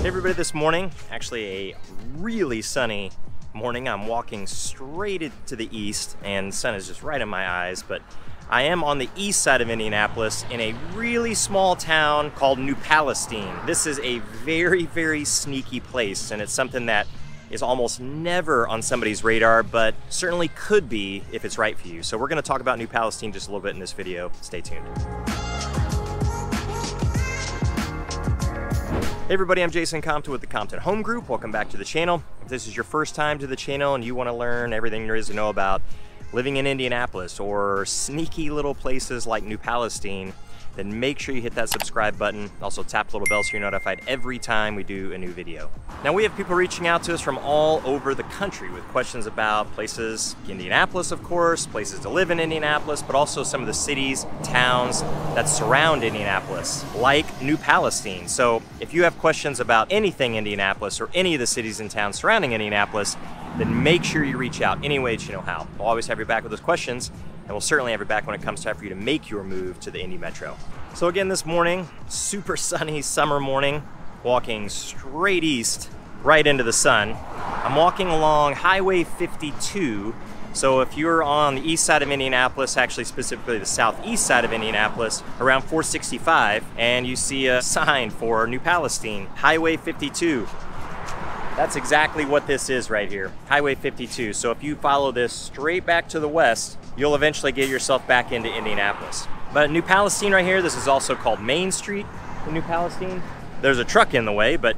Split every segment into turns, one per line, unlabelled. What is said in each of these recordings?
Hey everybody, this morning, actually a really sunny morning. I'm walking straight into the east and the sun is just right in my eyes, but I am on the east side of Indianapolis in a really small town called New Palestine. This is a very, very sneaky place, and it's something that is almost never on somebody's radar, but certainly could be if it's right for you. So we're gonna talk about New Palestine just a little bit in this video. Stay tuned. Hey everybody, I'm Jason Compton with the Compton Home Group. Welcome back to the channel. If this is your first time to the channel and you want to learn everything there is to know about living in Indianapolis or sneaky little places like New Palestine, then make sure you hit that subscribe button. Also tap the little bell so you're notified every time we do a new video. Now we have people reaching out to us from all over the country with questions about places, Indianapolis of course, places to live in Indianapolis, but also some of the cities, towns that surround Indianapolis, like New Palestine. So if you have questions about anything Indianapolis or any of the cities and towns surrounding Indianapolis, then make sure you reach out any way that you know how. We'll always have your back with those questions, and we'll certainly have your back when it comes time for you to make your move to the Indy Metro. So again, this morning, super sunny summer morning, walking straight east, right into the sun. I'm walking along Highway 52. So if you're on the east side of Indianapolis, actually specifically the southeast side of Indianapolis, around 465, and you see a sign for New Palestine, Highway 52. That's exactly what this is right here, Highway 52. So if you follow this straight back to the west, you'll eventually get yourself back into Indianapolis. But New Palestine right here, this is also called Main Street in New Palestine. There's a truck in the way, but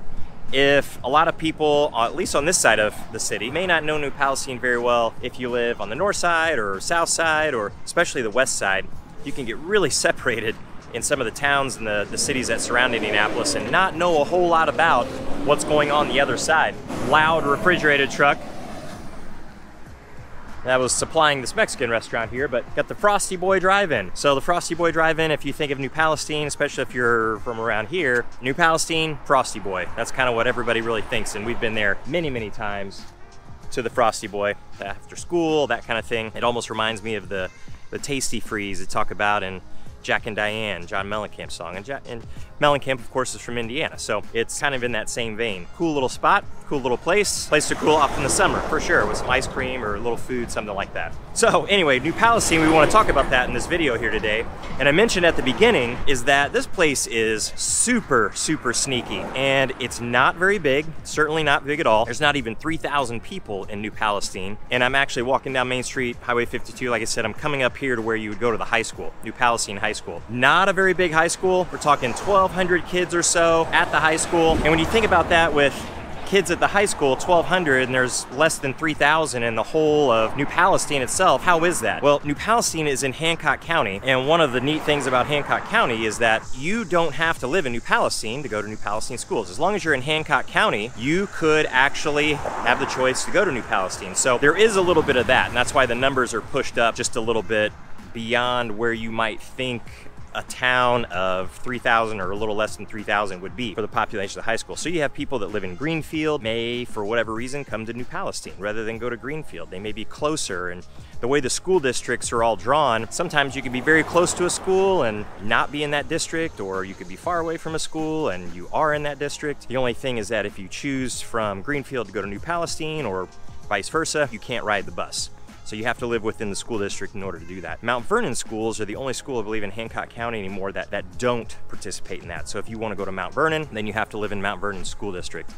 if a lot of people, at least on this side of the city, may not know New Palestine very well, if you live on the north side or south side, or especially the west side, you can get really separated in some of the towns and the cities that surround Indianapolis and not know a whole lot about what's going on the other side. Loud refrigerated truck that was supplying this Mexican restaurant here, but got the Frosty Boy Drive-In. So the Frosty Boy Drive-In, if you think of New Palestine, especially if you're from around here, New Palestine, Frosty Boy. That's kind of what everybody really thinks, and we've been there many, many times to the Frosty Boy after school, that kind of thing. It almost reminds me of the Tasty Freeze they talk about in Jack and Diane, John Mellencamp's song. And Mellencamp, of course, is from Indiana, so it's kind of in that same vein. Cool little spot, cool little place to cool off in the summer, for sure, with some ice cream or a little food, something like that. So anyway, New Palestine, we want to talk about that in this video here today. And I mentioned at the beginning is that this place is super, super sneaky, and it's not very big, certainly not big at all. There's not even 3,000 people in New Palestine, and I'm actually walking down Main Street, Highway 52. Like I said, I'm coming up here to where you would go to the high school, New Palestine High School. Not a very big high school. We're talking 1,200 kids or so at the high school. And when you think about that with kids at the high school, 1,200, and there's less than 3,000 in the whole of New Palestine itself, how is that? Well, New Palestine is in Hancock County, and one of the neat things about Hancock County is that you don't have to live in New Palestine to go to New Palestine schools. As long as you're in Hancock County, you could actually have the choice to go to New Palestine. So there is a little bit of that, and that's why the numbers are pushed up just a little bit beyond where you might think a town of 3,000 or a little less than 3,000 would be for the population of the high school. So you have people that live in Greenfield may, for whatever reason, come to New Palestine rather than go to Greenfield. They may be closer, and the way the school districts are all drawn, sometimes you can be very close to a school and not be in that district, or you could be far away from a school and you are in that district. The only thing is that if you choose from Greenfield to go to New Palestine or vice versa, you can't ride the bus. So you have to live within the school district in order to do that. Mount Vernon schools are the only school, I believe, in Hancock County anymore that don't participate in that. So if you want to go to Mount Vernon, then you have to live in Mount Vernon School District.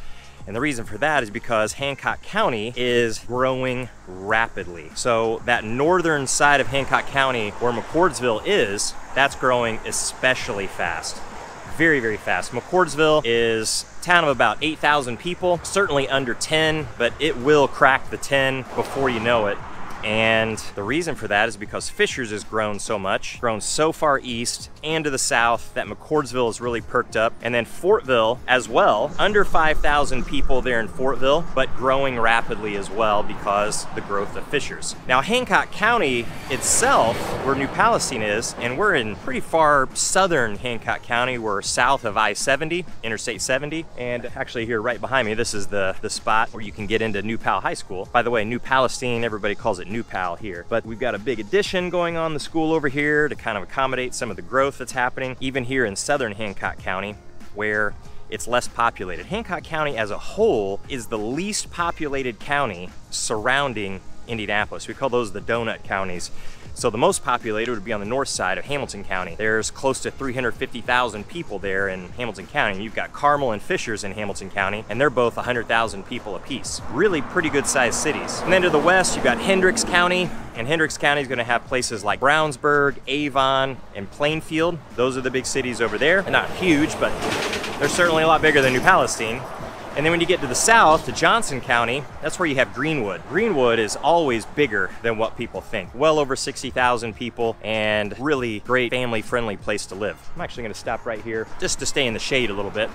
And the reason for that is because Hancock County is growing rapidly. So that northern side of Hancock County where McCordsville is, that's growing especially fast. Very, very fast. McCordsville is a town of about 8,000 people, certainly under 10, but it will crack the 10 before you know it. And the reason for that is because Fishers has grown so much, grown so far east and to the south, that McCordsville has really perked up. And then Fortville as well, under 5,000 people there in Fortville, but growing rapidly as well because the growth of Fishers. Now Hancock County itself, where New Palestine is, and we're in pretty far southern Hancock County, we're south of I-70, Interstate 70, and actually here right behind me, this is the spot where you can get into New Pal High School. By the way, New Palestine, everybody calls it New Pal here, but we've got a big addition going on in the school over here to kind of accommodate some of the growth that's happening, even here in southern Hancock County, where it's less populated. Hancock County as a whole is the least populated county surrounding Indianapolis. We call those the donut counties. So the most populated would be on the north side of Hamilton County. There's close to 350,000 people there in Hamilton County. You've got Carmel and Fishers in Hamilton County, and they're both 100,000 people apiece. Really pretty good sized cities. And then to the west, you've got Hendricks County, and Hendricks County is going to have places like Brownsburg, Avon, and Plainfield. Those are the big cities over there. They're not huge, but they're certainly a lot bigger than New Palestine. And then when you get to the south, to Johnson County, that's where you have Greenwood. Greenwood is always bigger than what people think. Well over 60,000 people, and really great family-friendly place to live. I'm actually gonna stop right here just to stay in the shade a little bit,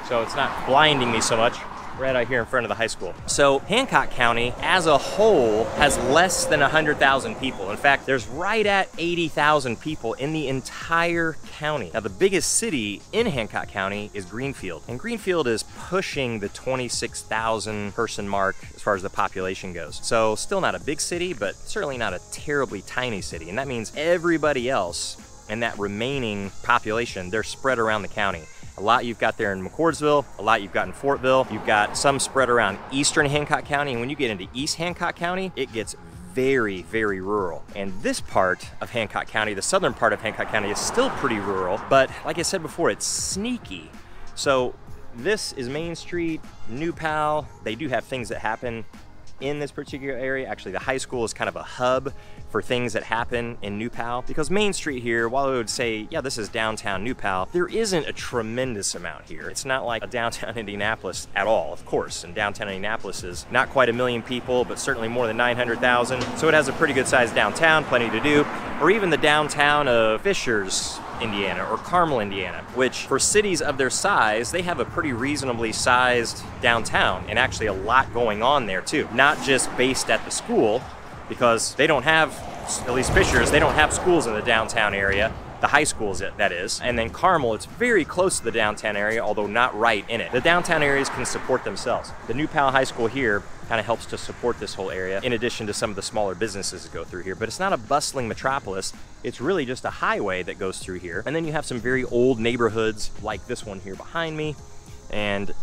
so it's not blinding me so much. Right out here in front of the high school. So Hancock County as a whole has less than 100,000 people. In fact, there's right at 80,000 people in the entire county. Now the biggest city in Hancock County is Greenfield. And Greenfield is pushing the 26,000 person mark as far as the population goes. So still not a big city, but certainly not a terribly tiny city. And that means everybody else in that remaining population, they're spread around the county. A lot you've got there in McCordsville, a lot you've got in Fortville, you've got some spread around eastern Hancock County, and when you get into East Hancock County, it gets very, very rural. And this part of Hancock County, the southern part of Hancock County, is still pretty rural, but like I said before, it's sneaky. So this is Main Street, New Pal. They do have things that happen in this particular area. Actually, the high school is kind of a hub for things that happen in New Pal, because Main Street here, while I would say, yeah, this is downtown New Pal, there isn't a tremendous amount here. It's not like a downtown Indianapolis at all, of course, and downtown Indianapolis is not quite 1 million people, but certainly more than 900,000. So it has a pretty good sized downtown, plenty to do, or even the downtown of Fishers, Indiana, or Carmel, Indiana, which for cities of their size, they have a pretty reasonably sized downtown, and actually a lot going on there too. Not just based at the school, because they don't have, at least Fishers, they don't have schools in the downtown area, the high schools that is. And then Carmel, it's very close to the downtown area, although not right in it. The downtown areas can support themselves. The New Pal High School here kind of helps to support this whole area, in addition to some of the smaller businesses that go through here. But it's not a bustling metropolis, it's really just a highway that goes through here. And then you have some very old neighborhoods like this one here behind me, and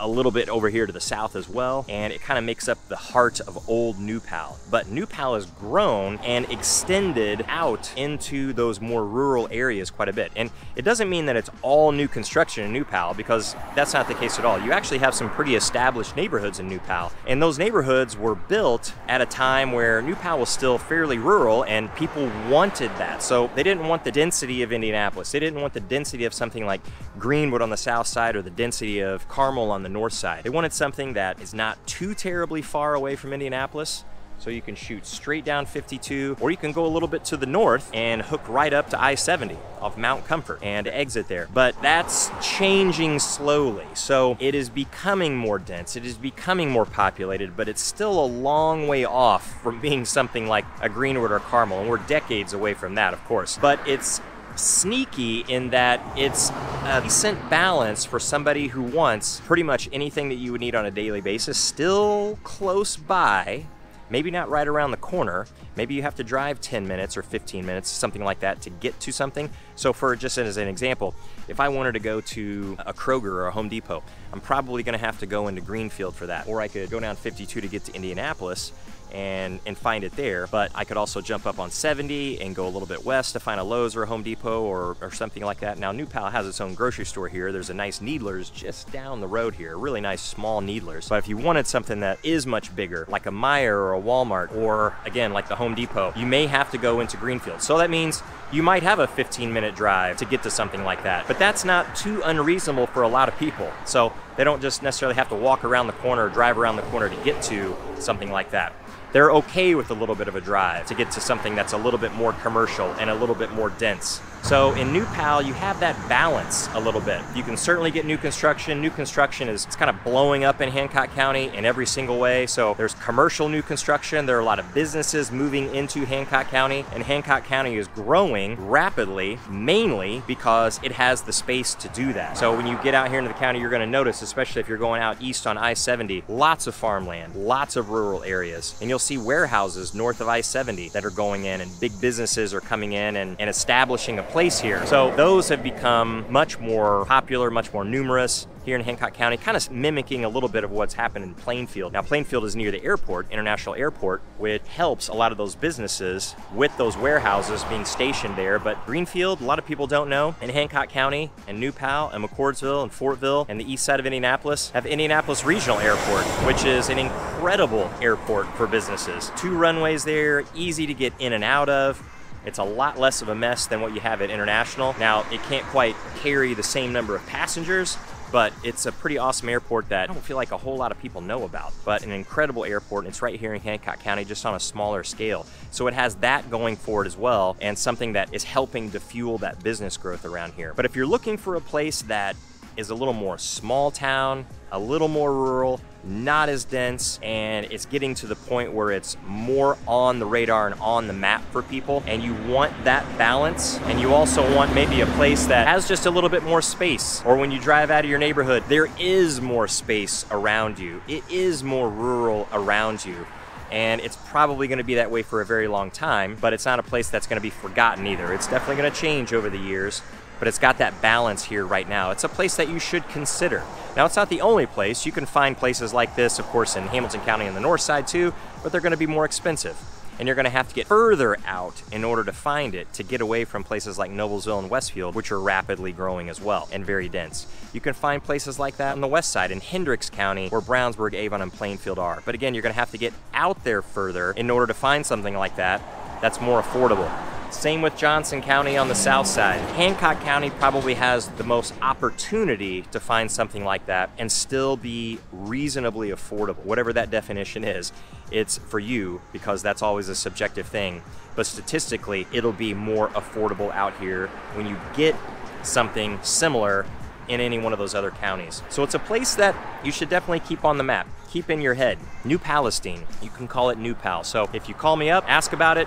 a little bit over here to the south as well, and it kind of makes up the heart of old New Pal. But New Pal has grown and extended out into those more rural areas quite a bit. And it doesn't mean that it's all new construction in New Pal, because that's not the case at all. You actually have some pretty established neighborhoods in New Pal, and those neighborhoods were built at a time where New Pal was still fairly rural, and people wanted that. So they didn't want the density of Indianapolis. They didn't want the density of something like Greenwood on the south side, or the density of Carmel on the north side. They wanted something that is not too terribly far away from Indianapolis, so you can shoot straight down 52, or you can go a little bit to the north and hook right up to I-70 off Mount Comfort and exit there. But that's changing slowly, so it is becoming more dense, it is becoming more populated, but it's still a long way off from being something like a Greenwood or Carmel, and we're decades away from that, of course. But it's sneaky in that it's a decent balance for somebody who wants pretty much anything that you would need on a daily basis still close by, maybe not right around the corner. Maybe you have to drive 10 minutes or 15 minutes, something like that, to get to something. So for just as an example, if I wanted to go to a Kroger or a Home Depot, I'm probably gonna have to go into Greenfield for that. Or I could go down 52 to get to Indianapolis and find it there. But I could also jump up on 70 and go a little bit west to find a Lowe's or a Home Depot or something like that. Now, New Pal has its own grocery store here. There's a nice Needler's just down the road here, a really nice small Needler's. But if you wanted something that is much bigger, like a Meijer or a Walmart, or again, like the Home Depot, you may have to go into Greenfield. So that means you might have a 15-minute drive to get to something like that. But that's not too unreasonable for a lot of people. So they don't just necessarily have to walk around the corner or drive around the corner to get to something like that. They're okay with a little bit of a drive to get to something that's a little bit more commercial and a little bit more dense. So in New Pal, you have that balance a little bit. You can certainly get new construction. New construction is kind of blowing up in Hancock County in every single way. So there's commercial new construction. There are a lot of businesses moving into Hancock County, and Hancock County is growing rapidly, mainly because it has the space to do that. So when you get out here into the county, you're gonna notice, especially if you're going out east on I-70, lots of farmland, lots of rural areas. And you'll see warehouses north of I-70 that are going in, and big businesses are coming in and establishing a place here. So those have become much more popular, much more numerous here in Hancock County, kind of mimicking a little bit of what's happened in Plainfield. Now, Plainfield is near the airport, International Airport, which helps a lot of those businesses with those warehouses being stationed there. But Greenfield, a lot of people don't know, in Hancock County and New Pal and McCordsville and Fortville and the east side of Indianapolis have Indianapolis Regional Airport, which is an incredible airport for businesses. 2 runways there, easy to get in and out of. It's a lot less of a mess than what you have at International. Now, it can't quite carry the same number of passengers, but it's a pretty awesome airport that I don't feel like a whole lot of people know about, but an incredible airport, and it's right here in Hancock County, just on a smaller scale. So it has that going for it as well, and something that is helping to fuel that business growth around here. But if you're looking for a place that is a little more small town, a little more rural, not as dense, and it's getting to the point where it's more on the radar and on the map for people, and you want that balance, and you also want maybe a place that has just a little bit more space, or when you drive out of your neighborhood, there is more space around you. It is more rural around you. And it's probably gonna be that way for a very long time, but it's not a place that's gonna be forgotten either. It's definitely gonna change over the years, but it's got that balance here right now. It's a place that you should consider. Now, it's not the only place. You can find places like this, of course, in Hamilton County on the north side too, but they're gonna be more expensive. And you're gonna have to get further out in order to find it, to get away from places like Noblesville and Westfield, which are rapidly growing as well and very dense. You can find places like that on the west side in Hendricks County, where Brownsburg, Avon, and Plainfield are. But again, you're gonna have to get out there further in order to find something like that that's more affordable. Same with Johnson County on the south side. Hancock County probably has the most opportunity to find something like that and still be reasonably affordable. Whatever that definition is, it's for you, because that's always a subjective thing. But statistically, it'll be more affordable out here when you get something similar in any one of those other counties. So it's a place that you should definitely keep on the map, keep in your head. New Palestine, you can call it New Pal. So if you call me up, ask about it,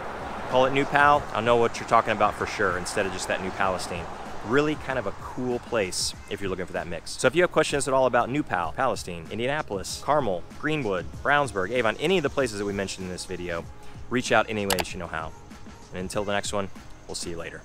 call it New Pal, I'll know what you're talking about for sure, instead of just that New Palestine. Really kind of a cool place if you're looking for that mix. So if you have questions at all about New Pal, Palestine, Indianapolis, Carmel, Greenwood, Brownsburg, Avon, any of the places that we mentioned in this video, reach out any way that you know how. And until the next one, we'll see you later.